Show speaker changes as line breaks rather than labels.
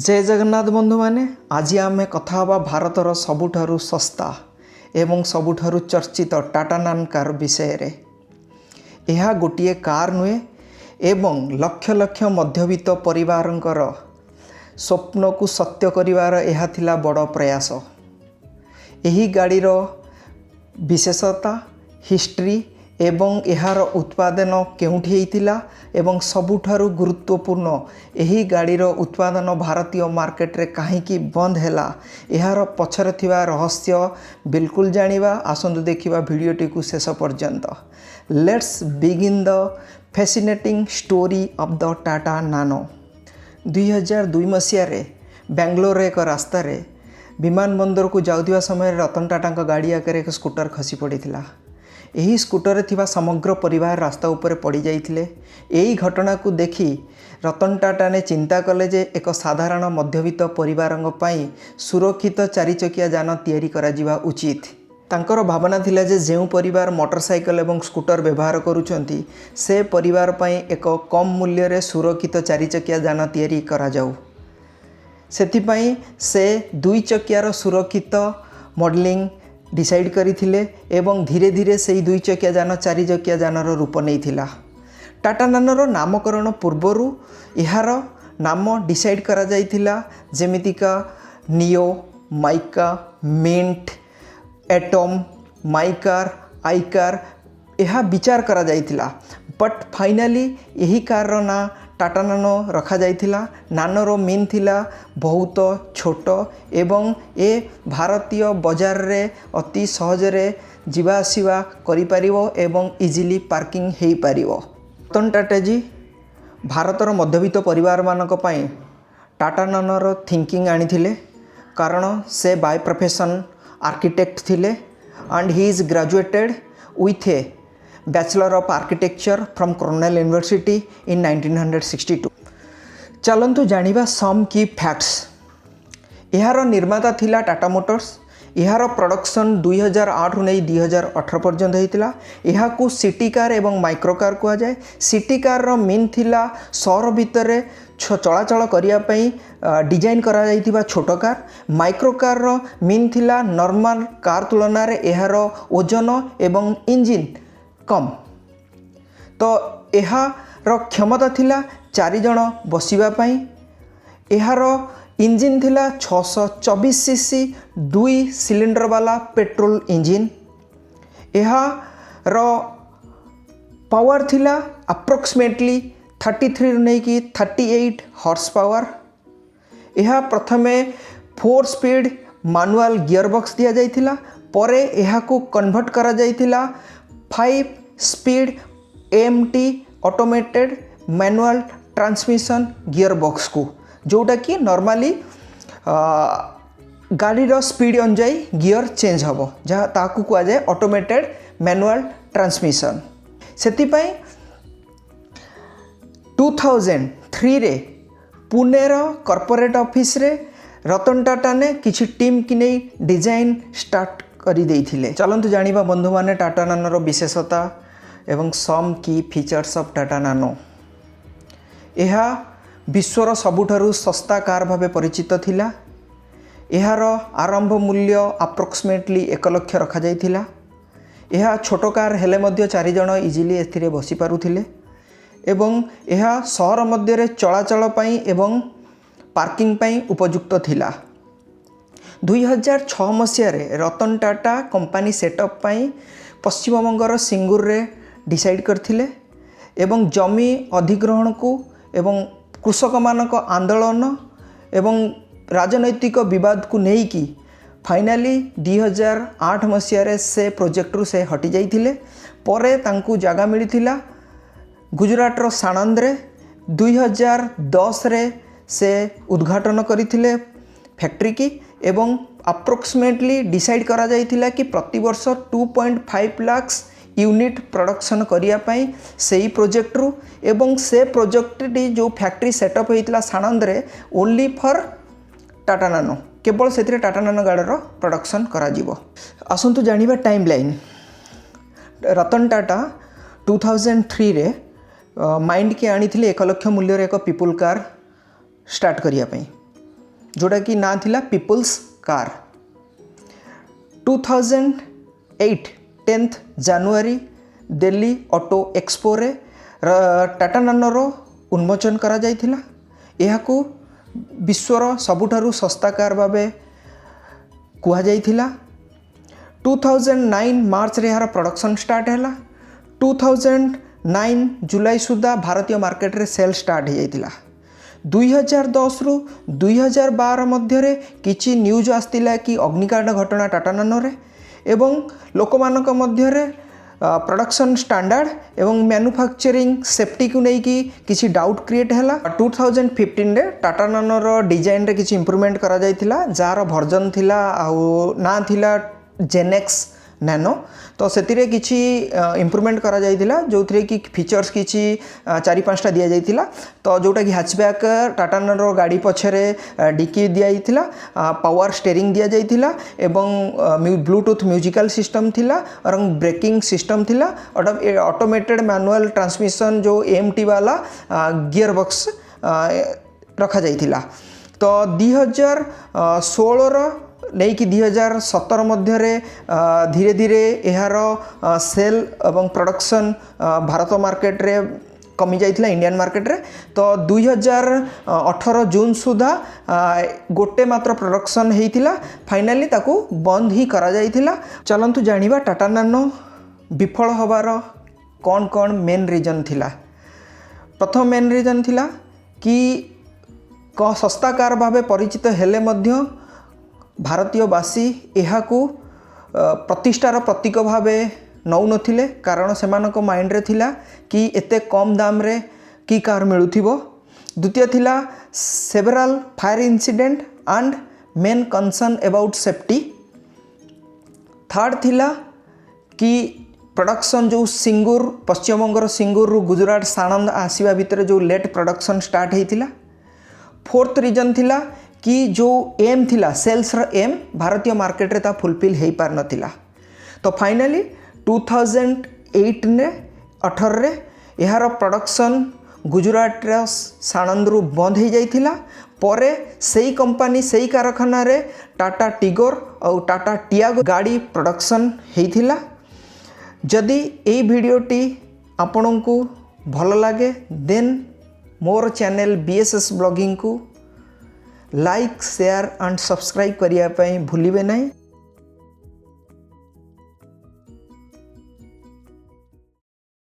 जय जगन्नाथ बंधु माने आज आम कथा हवा भारतर सबुठारु सस्ता एवं सबुठारु चर्चित टाटा नान कार विषय रे। यह गोटे कार नुहे एवं लक्ष लक्ष मध्यवित्त परिवारंकर स्वप्न को सत्य करिवार यह थिला बड़ प्रयास। यही गाड़ीर विशेषता हिस्ट्री एवं यार उत्पादन केउठी होइतिला एवं सबुठारु गुरुत्वपूर्ण यही गाड़ीर उत्पादन भारतीय मार्केट रे काहींकि बंद हैला यार पछरे थिबा रहस्य बिल्कुल जानिबा। आसंतु देखिबा वीडियोटी को शेष पर्यंत। Let's begin the fascinating story of the Tata नानो। 2002 मसीह रे बेंगलोर एक रास्ता रे विमान बंदर को जाउथिबा समय रतन टाटा गाड़ी आगे एक स्कूटर खसी पड़ीथिला। यही स्कूटर थिबा समग्र परिवार रास्ता उपरे पड़ी जाइथिले। यही घटना को देखी रतन टाटा ने चिंता कले जे एक साधारण मध्यवित्त परिवारंग पई सुरक्षित चारिचकिया यान तैयारी करा जिबा उचित। तांकर भावना थिला जे जेउ परिवार मोटरसाइकल एवं स्कूटर व्यवहार करूछंती से परिवार पई एक कम मूल्य रे सुरक्षित चारिचकिया यान तैयारी करा जाऊ। सेथिपई से दुई चकियार सुरक्षित मॉडलिंग डिसाइड करिथिले एवं धीरे धीरे से दुई चकिया यान चारि चकिया यानर रूप नैथिला। टाटा नानर नामकरण पूर्वरु यार नाम डिसाइड करा जाइथिला जेमितिका Neo, Mica, Mint, Atom, Mycar, iCar यह विचार करा जाइथिला। बट फाइनाली यही कार ना टाटा नानो रखा जाइथिला। नानोर मीन थिला बहुत छोट एवं ए भारतीय बाजार रे अति सहज रे जीवा आसीबा करि परिवो एवं इजिली पार्किंग हेई परिवो। रतन टाटा जी भारतर मध्यवित्त परिवार मानक पई टाटा नानोर थिंकिंग आनिथिले कारण से बाय प्रोफेशन आर्किटेक्ट थिले and he is graduated with a bachelor of architecture from Cornell University in 1962। चलंतु जानिबा सम की फैक्ट्स। यार निर्माता थिला टाटा मोटर्स। यार प्रोडक्शन 2008 रु नहीं 2018 पर्यंत होइतिला। यहा को सिटी कार एवं माइक्रो कार कहा जाए। सिटी कार रो मीन थिला शहर भितर चलाचल करिया पई डिजाइन करा जाइतिबा छोट कार। माइक्रो कार रो मीन थिला नॉर्मल कार तुलना रे यार ओजन एवं इंजिन कम। तो यार क्षमता थिला 4 जन बसिबा पई। यार इंजिन थिला 624 सीसी 2 सिलिंडर वाला पेट्रोल इंजिन। यार पावर थिला अप्रोक्सीमेटली 33 नहीं कि 38 हॉर्स पावर। यह प्रथमे 4 स्पीड मैनुअल गियरबॉक्स दिया जाइथिला परे यह को कन्वर्ट करा जाइथिला 5 speed AMT automated manual transmission gearbox को जोटा कि नॉर्मली गाड़ीर स्पीड अनुजाई गियर चेंज हम जहाँ ताकू कह जाए ऑटोमेटेड मैनुअल ट्रांसमिशन। सेतिपई 2003 रे पुणेर कॉर्पोरेट ऑफिस रे रतन टाटा ने किछि टीम कि नहीं डिजाइन स्टार्ट करि देइथिले। चलंतु जानिबा बंधु माने टाटा नानोर विशेषता एवं सम की फीचर्स ऑफ टाटा नानो। यह विश्वर सबुठारु सस्ता कार भावे परिचित थिला। यार आरंभ मूल्य अप्रोक्सीमेटली 1 लाख रखा जाइथिला। यह छोट कार हेले मध्य 4 जन इजिली एथिरे बसी पारुथिले एवं यह शहर मध्य रे चलाचल पई एवं पार्किंग पई उपयुक्त थिला। 2006 मसीह रे रतन टाटा कंपनी सेटअप पई पश्चिम बंगर सिंगूर रे डिसाइड करथिले एवं जमी अधिग्रहण को एवं कृषक मानक आंदोलन एवं राजनैतिक विवाद को नहीं कि फाइनाली 2008 मसीह रे से प्रोजेक्ट रु से हटि जाइथिले। परे तांकू जगह मिलिथिला गुजरात रो साणंद रे। 2010 रे से उद्घाटन करिथिले फैक्ट्री की एवं अप्रोक्सीमेटली डिसाइड करा जाइथिला कि प्रति वर्ष 2.5 लाख यूनिट प्रोडक्शन करिया पई सेही प्रोजेक्ट रु एवं से प्रोजेक्ट जो फैक्ट्री सेटअप होइतिला साणंद रे ओनली फॉर टाटा नानो केवल से टाटा नानो गाड़ीर प्रोडक्शन करा जिवो। आसंतु जानिबा टाइम लाइन। रतन टाटा 2003 रे माइंड के आनी 1 लाख मूल्य एक पीपुल कार स्टार्ट करिया पई। जोटा कि ना थिला पीपल्स कार। 2008 10 जनवरी दिल्ली ऑटो एक्सपो रे टाटा नानो रो उन्मोचन करा जाइथिला। एहाकू विश्वर सबुठारु सस्ता कार भाबे कुहा जाइथिला। 2009 मार्च रे यार प्रोडक्शन स्टार्ट हैला। 2009 जुलाई सुधा भारतीय मार्केट रे सेल स्टार्ट हो जाइथिला। 2010 रु 2012 मध्य रे किछि न्यूज आस्तिला कि अग्निकांड घटना टाटा नानो रे एवं लोकमानक मध्य रे प्रोडक्शन स्टैंडर्ड एवं मैन्युफैक्चरिंग सेफ्टी को लेकिन किसी डाउट क्रिएट हैला। 2015 रे टाटा नानो रो डिजाइन रे किसी इंप्रूवमेंट करा जाइथिला जार वर्जन थिला आउ ना थिला जेनेक्स नैनो। तो से किसी इंप्रूवमेंट करा जाइथिला जो थरे कि फीचर्स किसी 4-5टा दिया जाइथिला। तो जोटा कि हैचबैक टाटा नानो गाड़ी पछरे डिकी दिया जाइथिला, पावर स्टीयरिंग दिया जाइथिला एवं ब्लूटूथ म्यूजिकल सिस्टम थिला और ब्रेकिंग सिस्टम थिला। ऑटोमेटेड मैनुअल ट्रांसमिशन जो एएमटी वाला गियर बॉक्स रखा जाइथिला। तो 2016 नहीं कि 2017 मध्य धीरे धीरे यार सेल एवं प्रोडक्शन भारत मार्केट रे कमी जाइथिला इंडियन मार्केट रे। तो 2018 जून सुधा गोटे मात्र प्रोडक्शन होइथिला, फाइनली ताकू बंद ही करा जाइथिला। चलंतु जानिबा टाटा नानो विफल होबार कौन कौन मेन रीजन थिला। प्रथम मेन रीजन थिला कि सस्ता कार भावे परिचित हेले मध्य भारतीयवासी एहाकू प्रतिष्ठार प्रतीक भावे नौ नथिले, कारण सेमानक माइंड रे थिला कि एते कम दाम रे की कार मिलुथिबो। द्वितीय थिला सेवराल fire incident and main concern about safety. Third थिला कि प्रोडक्शन जो सिंगूर पश्चिम बंगर सिंगूर रु गुजरात साणंद आसीबा भितर जो लेट प्रोडक्शन स्टार्ट हेतिला। फोर्थ रीजन थिला कि जो एम थिला सेल्स र एम भारतीय मार्केट रे ता फुलफिल हो पार नथिला। तो फाइनली 2008 ने 18 रे यार प्रोडक्शन गुजरात रे साणंद रु बंद हो जाइथिला। परे सेई कंपनी सेई कारखाना रे टाटा टिगोर और टाटा टियागो गाड़ी प्रोडक्शन हेइथिला। जदि एई वीडियोटी आपनकू भल लागे देन मोर चैनल बीएसएस ब्लॉगिंग को लाइक शेयर एंड सब्सक्राइब करिया पई भूलिबे नहीं।